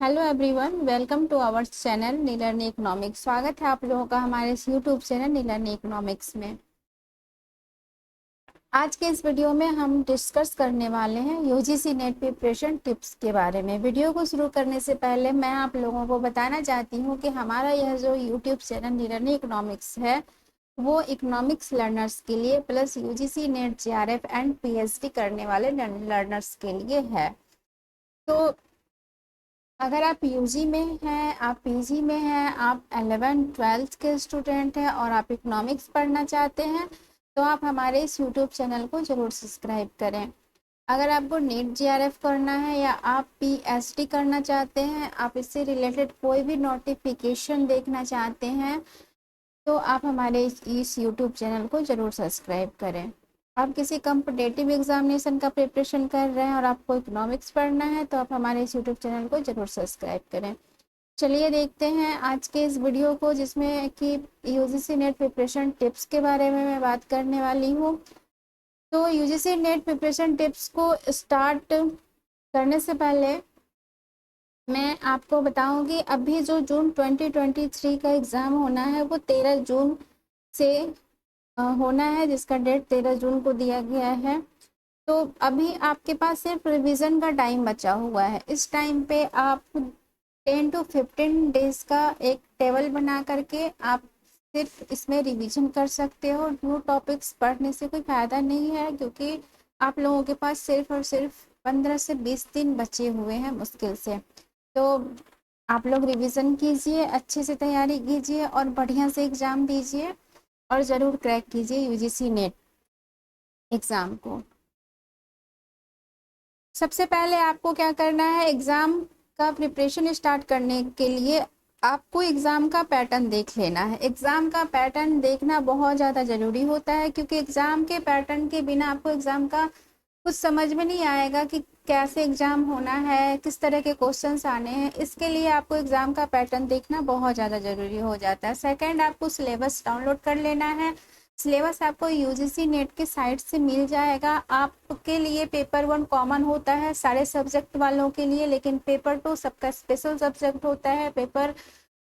Hello everyone, welcome to our channel नीलर्नी economics. स्वागत है आप लोगों का हमारे इस यूट्यूब चैनल नीलर्नी इकोनॉमिक्स में। आज के इस वीडियो में हम डिस्कस करने वाले हैं यूजीसी नेट प्रिपरेशन टिप्स के बारे में। वीडियो को शुरू करने से पहले मैं आप लोगों को बताना चाहती हूँ कि हमारा यह जो यूट्यूब चैनल नीलर्नी इकोनॉमिक्स है वो इकोनॉमिक्स लर्नर्स के लिए plus UGC net JRF and PhD करने वाले लर्नर्स के लिए है। तो अगर आप यूजी में हैं, आप पीजी में हैं, आप 11th-12th के स्टूडेंट हैं और आप इकोनॉमिक्स पढ़ना चाहते हैं तो आप हमारे इस यूट्यूब चैनल को ज़रूर सब्सक्राइब करें। अगर आपको नीट जेआरएफ करना है या आप पीएचडी करना चाहते हैं, आप इससे रिलेटेड कोई भी नोटिफिकेशन देखना चाहते हैं तो आप हमारे इस यूट्यूब चैनल को ज़रूर सब्सक्राइब करें। आप किसी कम्पिटेटिव एग्जामिनेशन का प्रिपरेशन कर रहे हैं और आपको इकोनॉमिक्स पढ़ना है तो आप हमारे इस यूट्यूब चैनल को ज़रूर सब्सक्राइब करें। चलिए देखते हैं आज के इस वीडियो को, जिसमें कि यूजीसी नेट प्रिपरेशन टिप्स के बारे में मैं बात करने वाली हूँ। तो यूजीसी नेट प्रिपरेशन टिप्स को स्टार्ट करने से पहले मैं आपको बताऊंगी अभी जो जून 2023 का एग्ज़ाम होना है वो 13 जून से होना है, जिसका डेट 13 जून को दिया गया है। तो अभी आपके पास सिर्फ रिवीजन का टाइम बचा हुआ है। इस टाइम पे आप 10 to 15 डेज का एक टेबल बना करके आप सिर्फ इसमें रिवीजन कर सकते हो। न्यू टॉपिक्स पढ़ने से कोई फ़ायदा नहीं है, क्योंकि आप लोगों के पास सिर्फ और सिर्फ 15 से 20 दिन बचे हुए हैं मुश्किल से। तो आप लोग रिवीजन कीजिए, अच्छे से तैयारी कीजिए और बढ़िया से एग्ज़ाम दीजिए और ज़रूर क्रैक कीजिए यूजीसी नेट एग्ज़ाम को। सबसे पहले आपको क्या करना है, एग्ज़ाम का प्रिपरेशन स्टार्ट करने के लिए आपको एग्ज़ाम का पैटर्न देख लेना है। एग्ज़ाम का पैटर्न देखना बहुत ज़्यादा ज़रूरी होता है, क्योंकि एग्ज़ाम के पैटर्न के बिना आपको एग्ज़ाम का कुछ समझ में नहीं आएगा कि कैसे एग्ज़ाम होना है, किस तरह के क्वेश्चंस आने हैं। इसके लिए आपको एग्ज़ाम का पैटर्न देखना बहुत ज़्यादा ज़रूरी हो जाता है। सेकंड, आपको सिलेबस डाउनलोड कर लेना है। सिलेबस आपको यूजीसी नेट के साइट से मिल जाएगा। आपके लिए पेपर 1 कॉमन होता है सारे सब्जेक्ट वालों के लिए, लेकिन पेपर 2 सबका स्पेशल सब्जेक्ट होता है। पेपर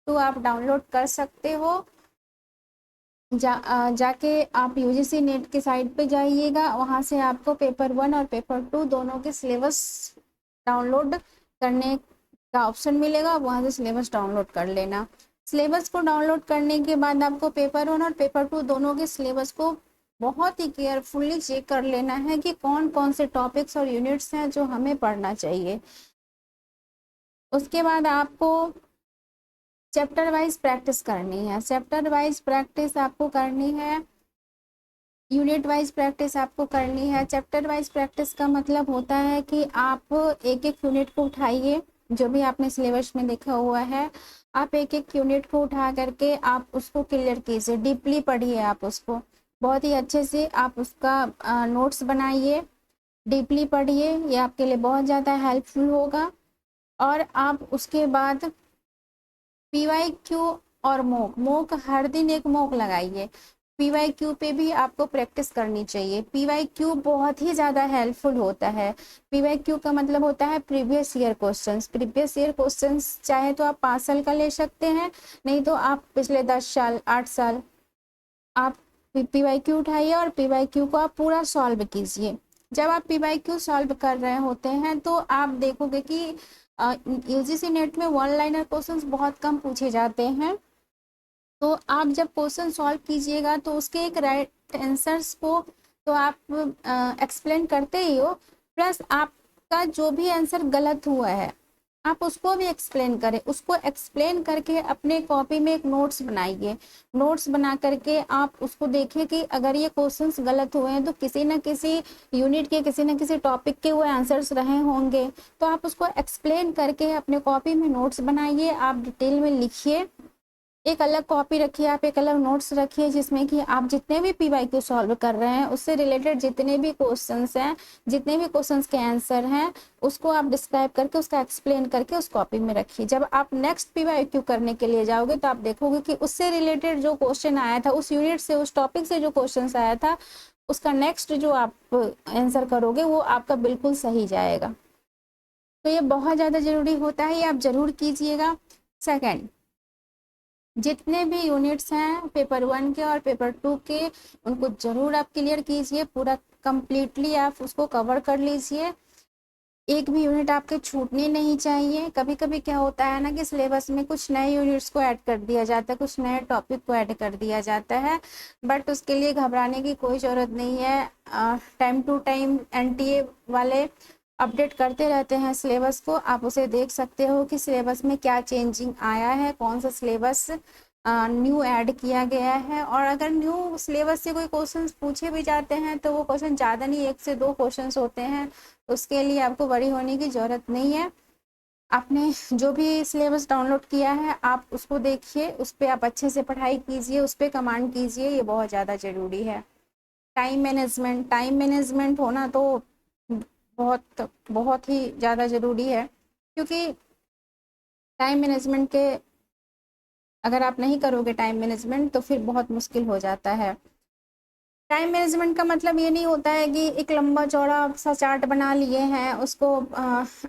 2 आप डाउनलोड कर सकते हो। जाके आप यूजीसी नेट के साइट पे जाइएगा, वहाँ से आपको पेपर 1 और पेपर 2 दोनों के सिलेबस डाउनलोड करने का ऑप्शन मिलेगा। वहाँ से सिलेबस डाउनलोड कर लेना। सिलेबस को डाउनलोड करने के बाद आपको पेपर 1 और पेपर 2 दोनों के सिलेबस को बहुत ही केयरफुली चेक कर लेना है कि कौन कौन से टॉपिक्स और यूनिट्स हैं जो हमें पढ़ना चाहिए। उसके बाद आपको चैप्टर वाइज प्रैक्टिस करनी है। चैप्टर वाइज प्रैक्टिस आपको करनी है, यूनिट वाइज प्रैक्टिस आपको करनी है। चैप्टर वाइज प्रैक्टिस का मतलब होता है कि आप एक एक यूनिट को उठाइए, जो भी आपने सिलेबस में देखा हुआ है, आप एक एक यूनिट को उठा करके आप उसको क्लियर कीजिए, डीपली पढ़िए। आप उसको बहुत ही अच्छे से आप उसका नोट्स बनाइए, डीपली पढ़िए। ये आपके लिए बहुत ज़्यादा हेल्पफुल होगा। और आप उसके बाद पीवाईक्यू और मॉक हर दिन एक मॉक लगाइए। पीवाईक्यू पे भी आपको प्रैक्टिस करनी चाहिए। पीवाईक्यू बहुत ही ज़्यादा हेल्पफुल होता है। पीवाईक्यू का मतलब होता है previous year questions. Previous year questions चाहे तो आप 5 साल का ले सकते हैं, नहीं तो आप पिछले 10 साल 8 साल आप पीवाईक्यू उठाइए और पीवाईक्यू को आप पूरा सॉल्व कीजिए। जब आप पीवाईक्यू सॉल्व कर रहे होते हैं तो आप देखोगे कि यूजीसी नेट में वन लाइनर क्वेश्चंस बहुत कम पूछे जाते हैं। तो आप जब क्वेश्चन सॉल्व कीजिएगा तो उसके एक राइट आंसर्स को तो आप एक्सप्लेन करते ही हो, प्लस आपका जो भी आंसर गलत हुआ है आप उसको भी एक्सप्लेन करें। उसको एक्सप्लेन करके अपने कॉपी में एक नोट्स बनाइए। नोट्स बना करके आप उसको देखिए कि अगर ये क्वेश्चंस गलत हुए हैं तो किसी न किसी यूनिट के किसी न किसी टॉपिक के वो आंसर्स रहे होंगे। तो आप उसको एक्सप्लेन करके अपने कॉपी में नोट्स बनाइए, आप डिटेल में लिखिए। एक अलग कॉपी रखिए, आप एक अलग नोट्स रखिए, जिसमें कि आप जितने भी पीवाईक्यू सॉल्व कर रहे हैं उससे रिलेटेड जितने भी क्वेश्चंस हैं, जितने भी क्वेश्चंस के आंसर हैं, उसको आप डिस्क्राइब करके उसका एक्सप्लेन करके उस कॉपी में रखिए। जब आप नेक्स्ट पीवाईक्यू करने के लिए जाओगे तो आप देखोगे कि उससे रिलेटेड जो क्वेश्चन आया था, उस यूनिट से उस टॉपिक से जो क्वेश्चन आया था, उसका नेक्स्ट जो आप आंसर करोगे वो आपका बिल्कुल सही जाएगा। तो ये बहुत ज़्यादा ज़रूरी होता है, ये आप ज़रूर कीजिएगा। सेकंड, जितने भी यूनिट्स हैं पेपर 1 के और पेपर 2 के, उनको ज़रूर आप क्लियर कीजिए, पूरा कंप्लीटली आप उसको कवर कर लीजिए। एक भी यूनिट आपके छूटने नहीं चाहिए। कभी कभी क्या होता है ना कि सिलेबस में कुछ नए यूनिट्स को ऐड कर दिया जाता है, कुछ नए टॉपिक को ऐड कर दिया जाता है, बट उसके लिए घबराने की कोई ज़रूरत नहीं है। टाइम टू टाइम एनटीए वाले अपडेट करते रहते हैं सिलेबस को, आप उसे देख सकते हो कि सिलेबस में क्या चेंजिंग आया है, कौन सा सिलेबस न्यू ऐड किया गया है। और अगर न्यू सिलेबस से कोई क्वेश्चंस पूछे भी जाते हैं तो वो क्वेश्चन ज़्यादा नहीं, 1 से 2 क्वेश्चंस होते हैं, उसके लिए आपको वरी होने की ज़रूरत नहीं है। आपने जो भी सिलेबस डाउनलोड किया है आप उसको देखिए, उस पर आप अच्छे से पढ़ाई कीजिए, उस पर कमांड कीजिए, ये बहुत ज़्यादा ज़रूरी है। टाइम मैनेजमेंट होना तो बहुत बहुत ही ज़्यादा ज़रूरी है, क्योंकि टाइम मैनेजमेंट के अगर आप नहीं करोगे टाइम मैनेजमेंट तो फिर बहुत मुश्किल हो जाता है। टाइम मैनेजमेंट का मतलब ये नहीं होता है कि एक लंबा चौड़ा सा चार्ट बना लिए हैं, उसको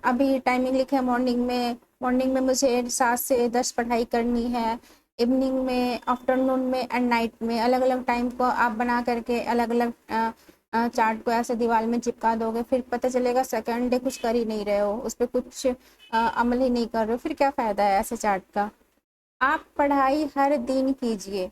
अभी टाइमिंग लिखे है मॉर्निंग में मुझे 7 से 10 पढ़ाई करनी है, इवनिंग में, आफ्टरनून में एंड नाइट में, अलग अलग टाइम को आप बना करके अलग अलग चार्ट को ऐसे दीवार में चिपका दोगे, फिर पता चलेगा सेकंड डे कुछ कर ही नहीं रहे हो, उस पर कुछ अमल ही नहीं कर रहे हो, फिर क्या फ़ायदा है ऐसे चार्ट का। आप पढ़ाई हर दिन कीजिए,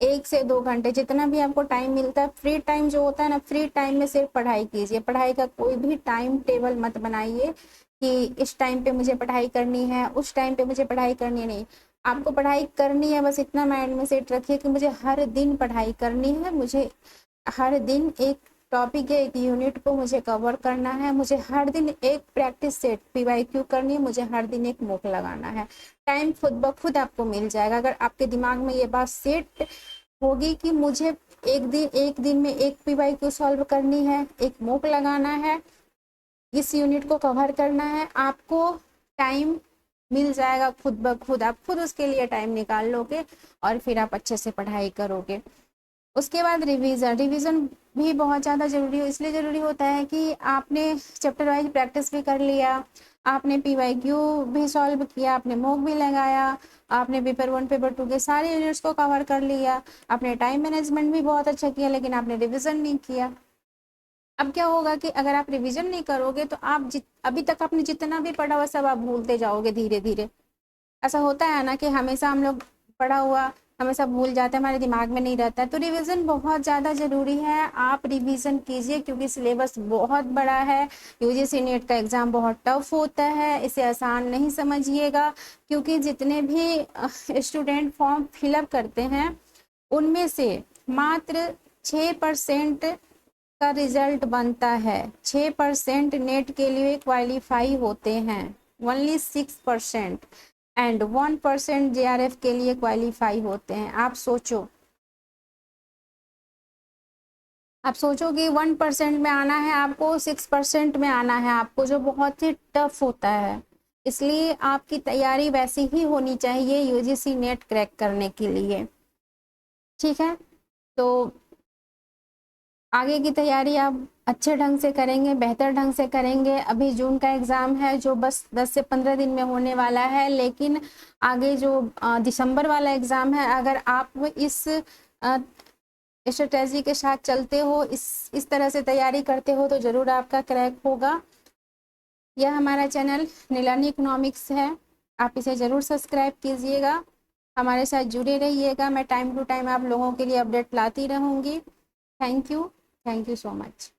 1 से 2 घंटे जितना भी आपको टाइम मिलता है, फ्री टाइम जो होता है ना, फ्री टाइम में सिर्फ पढ़ाई कीजिए। पढ़ाई का कोई भी टाइम टेबल मत बनाइए कि इस टाइम पे मुझे पढ़ाई करनी है, उस टाइम पे मुझे पढ़ाई करनी है, नहीं, आपको पढ़ाई करनी है, बस इतना माइंड में सेट रखिए कि मुझे हर दिन पढ़ाई करनी है, मुझे हर दिन एक टॉपिक है, एक यूनिट को मुझे कवर करना है, मुझे हर दिन एक प्रैक्टिस सेट पीवाईक्यू करनी है, मुझे हर दिन एक मॉक लगाना है। टाइम खुद ब खुद आपको मिल जाएगा अगर आपके दिमाग में ये बात सेट होगी कि मुझे एक दिन में एक पीवाईक्यू सॉल्व करनी है, एक मॉक लगाना है, इस यूनिट को कवर करना है, आपको टाइम मिल जाएगा खुद ब खुद। आप खुद उसके लिए टाइम निकाल लोगे और फिर आप अच्छे से पढ़ाई करोगे। उसके बाद रिवीजन भी बहुत ज़्यादा ज़रूरी हो, इसलिए ज़रूरी होता है कि आपने चैप्टर वाइज प्रैक्टिस भी कर लिया, आपने पीवाईक्यू भी सॉल्व किया, आपने मॉक भी लगाया, आपने पेपर 1 पेपर 2 के सारे यूनिट्स को कवर कर लिया, आपने टाइम मैनेजमेंट भी बहुत अच्छा किया, लेकिन आपने रिवीजन नहीं किया। अब क्या होगा कि अगर आप रिवीजन नहीं करोगे तो आप अभी तक आपने जितना भी पढ़ा हुआ सब आप भूलते जाओगे धीरे धीरे। ऐसा होता है ना कि हमेशा हम लोग पढ़ा हुआ हमेशा भूल जाते हैं, हमारे दिमाग में नहीं रहता है, तो रिवीजन बहुत ज़्यादा ज़रूरी है। आप रिवीजन कीजिए क्योंकि सिलेबस बहुत बड़ा है, यूजीसी नेट का एग्ज़ाम बहुत टफ होता है, इसे आसान नहीं समझिएगा, क्योंकि जितने भी स्टूडेंट फॉर्म फिलअप करते हैं उनमें से मात्र 6% का रिजल्ट बनता है, 6% नेट के लिए क्वालिफाई होते हैं, ओनली 6%, एंड 1% जेआरएफ के लिए क्वालिफाई होते हैं। आप सोचो कि 1% में आना है आपको, 6% में आना है आपको, जो बहुत ही टफ होता है। इसलिए आपकी तैयारी वैसी ही होनी चाहिए यूजीसी नेट क्रैक करने के लिए, ठीक है। तो आगे की तैयारी आप अच्छे ढंग से करेंगे, बेहतर ढंग से करेंगे। अभी जून का एग्ज़ाम है जो बस 10 से 15 दिन में होने वाला है, लेकिन आगे जो दिसंबर वाला एग्ज़ाम है, अगर आप इस स्ट्रेटजी के साथ चलते हो, इस तरह से तैयारी करते हो, तो ज़रूर आपका क्रैक होगा। यह हमारा चैनल नीलानी इकोनॉमिक्स है, आप इसे ज़रूर सब्सक्राइब कीजिएगा, हमारे साथ जुड़े रहिएगा। मैं टाइम टू टाइम आप लोगों के लिए अपडेट लाती रहूँगी। Thank you so much.